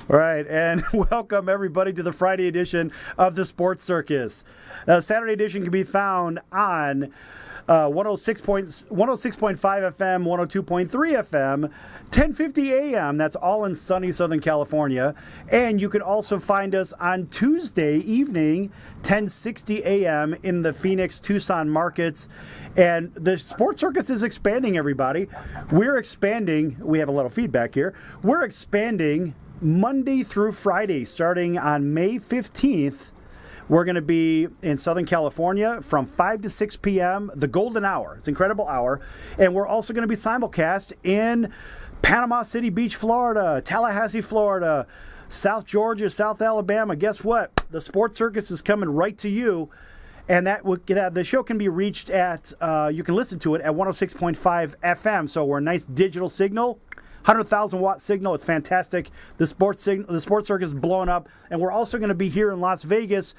All right, and welcome everybody to the Friday edition of the Sports Circus. Saturday edition can be found on 106.5 FM, 102.3 FM, 1050 AM. That's all in sunny Southern California. And you can also find us on Tuesday evening, 1060 AM in the Phoenix, Tucson markets. And the Sports Circus is expanding, everybody. We're expanding. We have a little feedback here. We're expanding Monday through Friday, starting on May 15th. We're going to be in Southern California from 5 to 6 p.m., the golden hour. It's an incredible hour. And we're also going to be simulcast in Panama City Beach, Florida, Tallahassee, Florida, South Georgia, South Alabama. Guess what? The Sports Circus is coming right to you. And the show can be reached at, you can listen to it at 106.5 FM. So we're a nice digital signal. 100,000 watt signal. It's fantastic. The Sports Circus is blowing up. And we're also going to be here in Las Vegas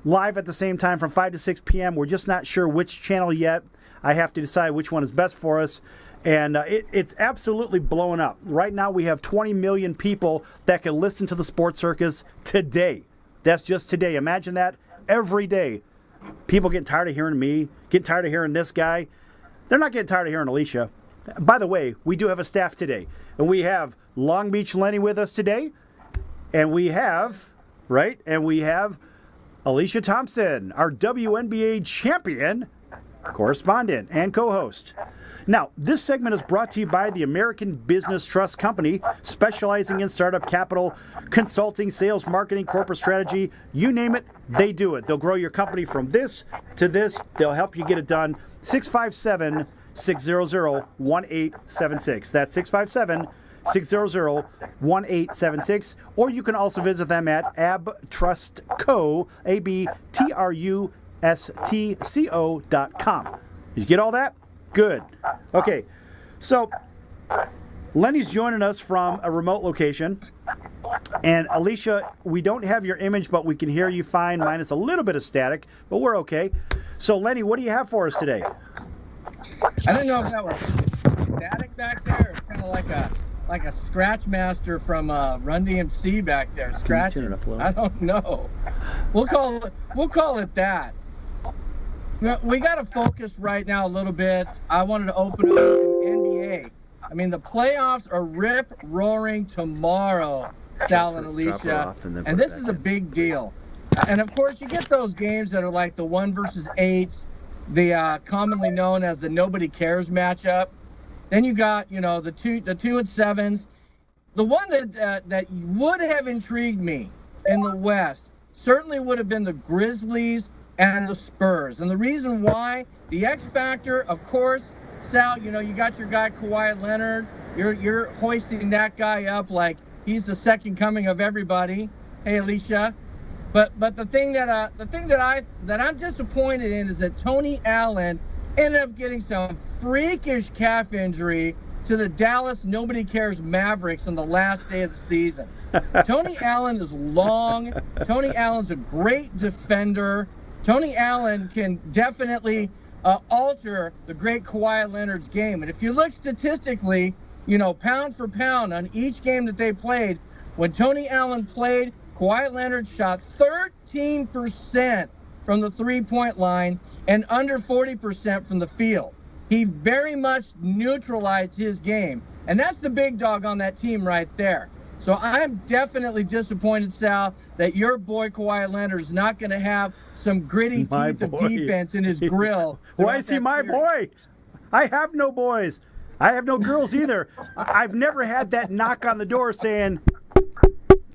live at the same time from 5 to 6 p.m. We're just not sure which channel yet. I have to decide which one is best for us. And it's absolutely blowing up. Right now we have 20 million people that can listen to the Sports Circus today. That's just today. Imagine that every day. People getting tired of hearing me, getting tired of hearing this guy. They're not getting tired of hearing Alicia. By the way, we do have a staff today. And we have Long Beach Lenny with us today. And we have Alicia Thompson, our WNBA champion correspondent and co-host. Now, this segment is brought to you by the American Business Trust Company, specializing in startup capital, consulting, sales, marketing, corporate strategy. You name it, they do it. They'll grow your company from this to this. They'll help you get it done. 657-600-1876. That's 657-600-1876. Or you can also visit them at abtrustco, ABTRUSTCO.com. Did you get all that? Good. Okay, so Lenny's joining us from a remote location. And Alicia, we don't have your image, but we can hear you fine, minus a little bit of static, but we're okay. So Lenny, what do you have for us today? I don't know if that was static back there, or kind of like a scratch master from Run DMC back there scratching. Can you turn it up a little? I don't know. We'll call it that. We got to focus right now a little bit. I wanted to open up to NBA. I mean, the playoffs are rip-roaring tomorrow, Sal and Alicia, and this is a big deal. And, of course, you get those games that are like the 1 versus 8s, the commonly known as the nobody cares matchup. Then you got, the 2 and 7s. The one that would have intrigued me in the West certainly would have been the Grizzlies and the Spurs. And the reason why, the X factor, of course, Sal, you got your guy Kawhi Leonard. You're hoisting that guy up like he's the second coming of everybody. Hey, Alicia. But the thing that I'm disappointed in is that Tony Allen ended up getting some freakish calf injury to the Dallas Nobody Cares Mavericks on the last day of the season. Tony Allen is long. Tony Allen's a great defender. Tony Allen can definitely alter the great Kawhi Leonard's game. And if you look statistically, pound for pound on each game that they played, when Tony Allen played, Kawhi Leonard shot 13% from the three-point line and under 40% from the field. He very much neutralized his game. And that's the big dog on that team right there. So I'm definitely disappointed, Sal, that your boy Kawhi Leonard is not going to have some gritty teeth of defense in his grill. Why is he my boy? I have no boys. I have no girls either. I've never had that knock on the door saying,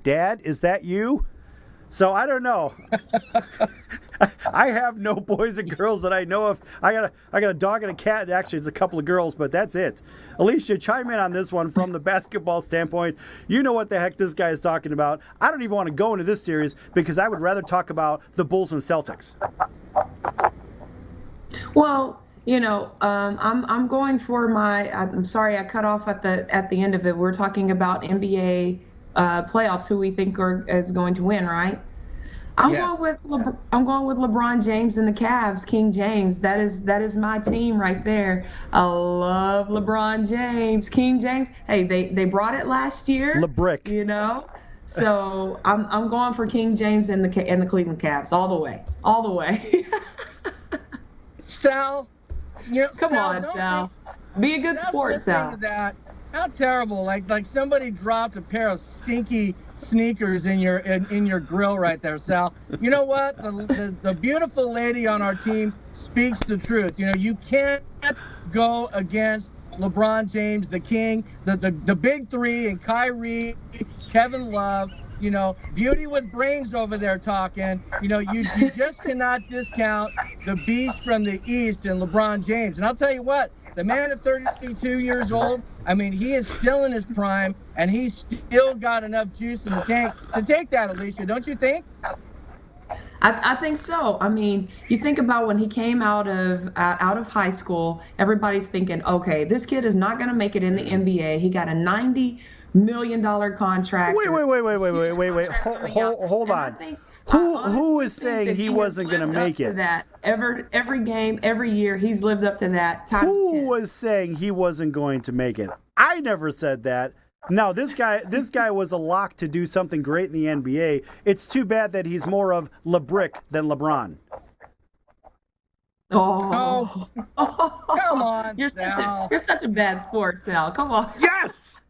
Dad, is that you? So I don't know. I have no boys and girls that I know of. I got a dog and a cat. Actually, it's a couple of girls, but that's it. Alicia, chime in on this one from the basketball standpoint. You know what the heck this guy is talking about. I don't even want to go into this series because I would rather talk about the Bulls and Celtics. Well, I'm going for I'm sorry I cut off at the end of it. We're talking about NBA playoffs, who we think is going to win, right? I'm going with LeBron James and the Cavs, King James. That is my team right there. I love LeBron James, King James. Hey, they brought it last year. LeBrick. So I'm going for King James and the Cleveland Cavs all the way. Sal, Come Sal, on, Sal. Be a good sport, Sal. To that. How terrible! Like somebody dropped a pair of stinky sneakers in your grill right there, Sal. You know what? The beautiful lady on our team speaks the truth. You can't go against LeBron James, the king, the big three, and Kyrie, Kevin Love. Beauty with brains over there talking. You just cannot discount the beast from the East and LeBron James. And I'll tell you what, the man at 32 years old, he is still in his prime, and he's still got enough juice in the tank to take that, Alicia, don't you think? I think so. You think about when he came out of high school, everybody's thinking, okay, this kid is not going to make it in the NBA. He got a $90 million contract. Wait. Hold on. Who is saying he wasn't going to make it? That every game, every year, he's lived up to that. Who was saying he wasn't going to make it? I never said that. No, this guy was a lock to do something great in the NBA. It's too bad that he's more of LeBrick than LeBron. Oh, come on, you're such a bad sport, Sal. Come on. Yes,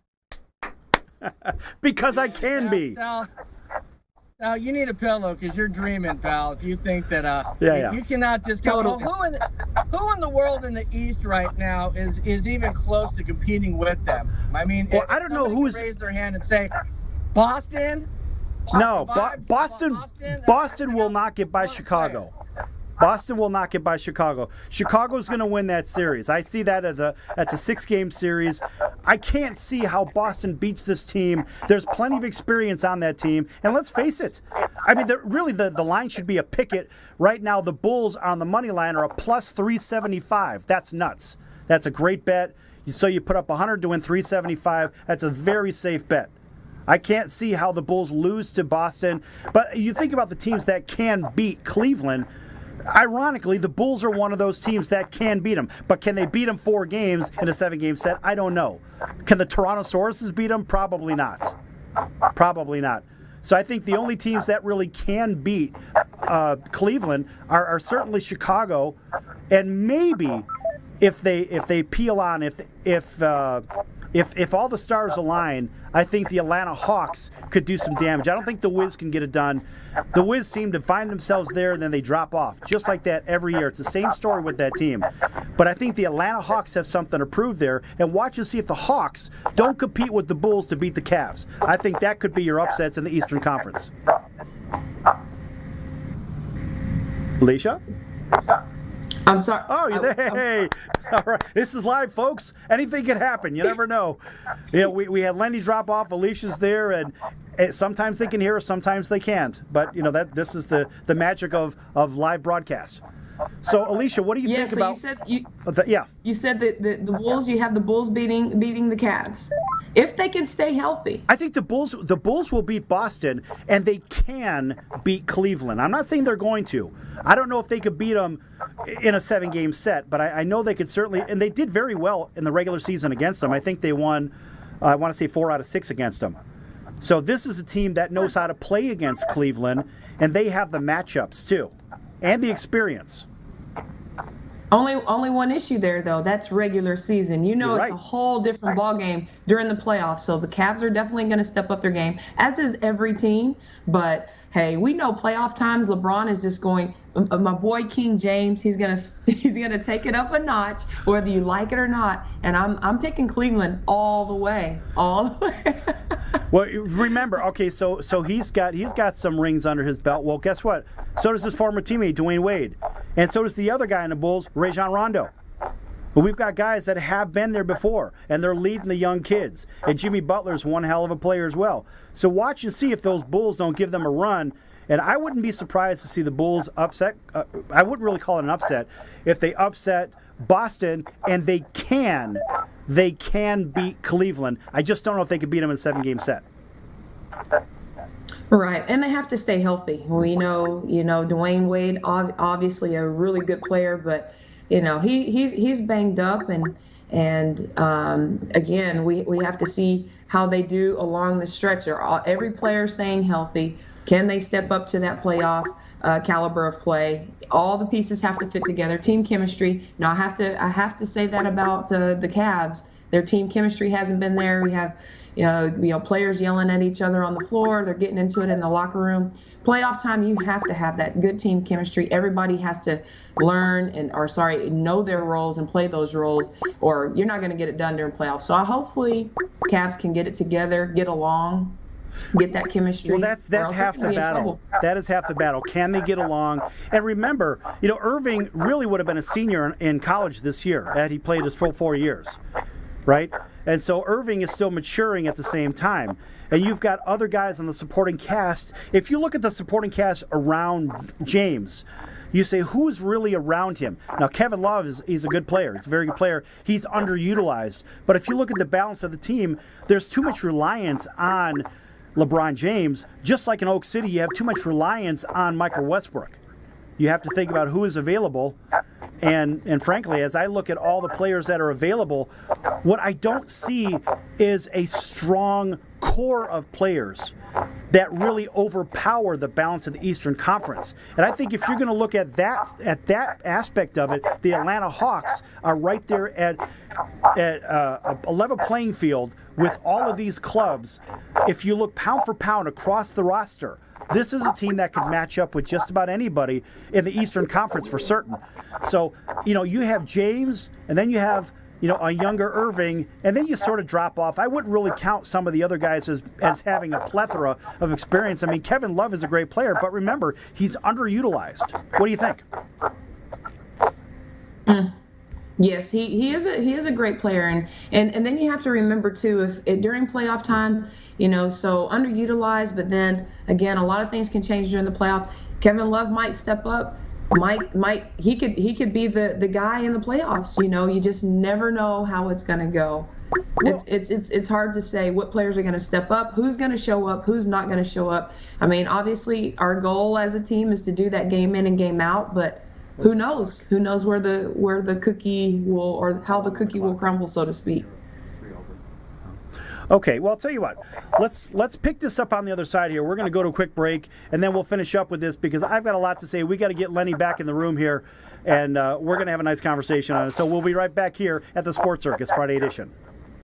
because I can be. Sal, you need a pillow because you're dreaming, pal. If you think that you cannot just go. Totally. Who in the world in the East right now is even close to competing with them? I don't know who's raise their hand and say Boston. No, Boston will not get by Chicago. Boston will not get by Chicago. Chicago's going to win that series. I see that as that's a 6-game series. I can't see how Boston beats this team. There's plenty of experience on that team. And let's face it, the line should be a picket. Right now, the Bulls on the money line are a plus 375. That's nuts. That's a great bet. So you put up 100 to win 375. That's a very safe bet. I can't see how the Bulls lose to Boston. But you think about the teams that can beat Cleveland. Ironically, the Bulls are one of those teams that can beat them. But can they beat them 4 games in a 7-game set? I don't know. Can the Toronto Sauruses beat them? Probably not. Probably not. So I think the only teams that really can beat Cleveland are certainly Chicago, and maybe if they peel on, if all the stars align, I think the Atlanta Hawks could do some damage. I don't think the Wiz can get it done. The Wiz seem to find themselves there, and then they drop off. Just like that every year. It's the same story with that team. But I think the Atlanta Hawks have something to prove there, and watch and see if the Hawks don't compete with the Bulls to beat the Cavs. I think that could be your upsets in the Eastern Conference. Alicia? I'm sorry. Oh, you're there. Hey. All right. This is live, folks. Anything can happen. You never know. We had Lenny drop off. Alicia's there, and sometimes they can hear us, sometimes they can't. But, this is the magic of live broadcast. So, Alicia, what do you think about... You said that the Bulls, you have the Bulls beating the Cavs. If they can stay healthy. I think the Bulls will beat Boston, and they can beat Cleveland. I'm not saying they're going to. I don't know if they could beat them in a 7-game set, but I know they could certainly, and they did very well in the regular season against them. I think they won, I want to say 4 out of 6 against them. So this is a team that knows how to play against Cleveland, and they have the matchups too, and the experience. Only one issue there, though. That's regular season. It's right. A whole different ball game during the playoffs. So the Cavs are definitely going to step up their game, as is every team. But hey, we know playoff times. LeBron is just going. My boy King James, he's gonna take it up a notch, whether you like it or not. And I'm picking Cleveland all the way. Well, remember, okay, so he's got some rings under his belt. Well, guess what? So does his former teammate Dwayne Wade, and so does the other guy in the Bulls, Rajon Rondo. But we've got guys that have been there before, and they're leading the young kids. And Jimmy Butler's one hell of a player as well. So watch and see if those Bulls don't give them a run. And I wouldn't be surprised to see the Bulls upset. I wouldn't really call it an upset if they upset Boston, and they can beat Cleveland. I just don't know if they could beat them in a 7-game set. Right, and they have to stay healthy. We know, Dwayne Wade, obviously a really good player, but he's banged up, and And again, we have to see how they do along the stretch. Every player staying healthy. Can they step up to that playoff caliber of play? All the pieces have to fit together. Team chemistry. Now I have to say that about the Cavs. Their team chemistry hasn't been there. We have players yelling at each other on the floor. They're getting into it in the locker room. Playoff time, you have to have that good team chemistry. Everybody has to learn know their roles and play those roles, or you're not going to get it done during playoffs. So hopefully Cavs can get it together, get along, get that chemistry. Well, that's half the battle. That is half the battle. Can they get along? And remember, Irving really would have been a senior in college this year had he played his full 4 years, right? And so Irving is still maturing at the same time. And you've got other guys on the supporting cast. If you look at the supporting cast around James, you say, who's really around him? Now, Kevin Love, he's a good player. He's a very good player. He's underutilized. But if you look at the balance of the team, there's too much reliance on LeBron James. Just like in Oak City, you have too much reliance on Michael Westbrook. You have to think about who is available. And frankly, as I look at all the players that are available, what I don't see is a strong core of players that really overpower the balance of the Eastern Conference. And I think if you're going to look at that aspect of it, the Atlanta Hawks are right there at a level playing field with all of these clubs. If you look pound for pound across the roster, this is a team that could match up with just about anybody in the Eastern Conference for certain. So, you have James, and then you have, a younger Irving, and then you sort of drop off. I wouldn't really count some of the other guys as having a plethora of experience. I mean, Kevin Love is a great player, but remember, he's underutilized. What do you think? Yes, he is a great player, and then you have to remember too, if during playoff time, so underutilized, but then again, a lot of things can change during the playoff. Kevin Love might step up, he could be the guy in the playoffs. You just never know how it's going to go. It's hard to say what players are going to step up, who's going to show up, who's not going to show up. I mean, obviously, our goal as a team is to do that game in and game out, but who knows? Who knows where the cookie will, or how the cookie will crumble, so to speak. Okay, well, I'll tell you what. Let's pick this up on the other side here. We're going to go to a quick break, and then we'll finish up with this because I've got a lot to say. We got to get Lenny back in the room here, and we're going to have a nice conversation on it. So we'll be right back here at the Sports Circus Friday edition.